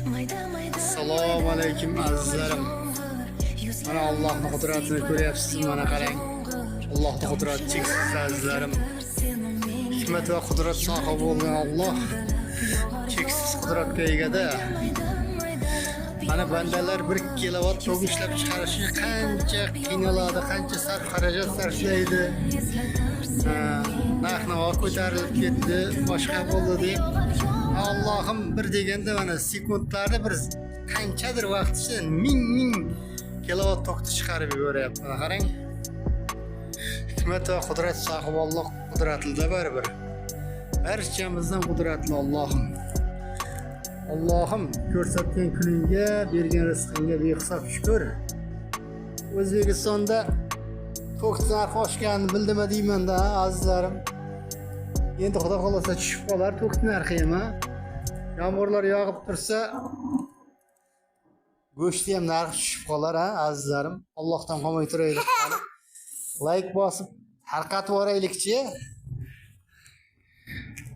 Assalomu alaykum azizlarim. Mana Allohning qudratini ko'ryapsiz, mana qarang. Allohning qudrati cheksiz azizlarim. Hikmat va qudrat sohibi bo'lgan Alloh cheksiz qudratga egada. Mana bandalar 1 kilovat tok ishlab chiqarishi qancha qiynaladi, qancha sarf xarajat sarflaydi. Narx-navo ko'tarilib ketdi, boshqa bo'ldi deb. Allohim bir deganda mana sekundlarda bir qanchadir vaqt ichida ming kilovat tokni chiqarib yuboryapti. Mana qarang. Hikmat va qudrat sohibi Alloh qudratida baribir. Barchamizdan qudratli Allohim. Allohim ko'rsatgan kuningga, bergan rizqingga behisob shukr. O'zbekistonda tok narxi oshganini bildimmi deyman-da azizlarim. Endi xudo xolasa tushib qolar tok narxi ham. Yomg'irlar yog'ib tursa, go'shti ham narxi tushib qolar azizlarim. Allohdan qolmay turaylik. Like bosib, tarqatib yoraylik-chi.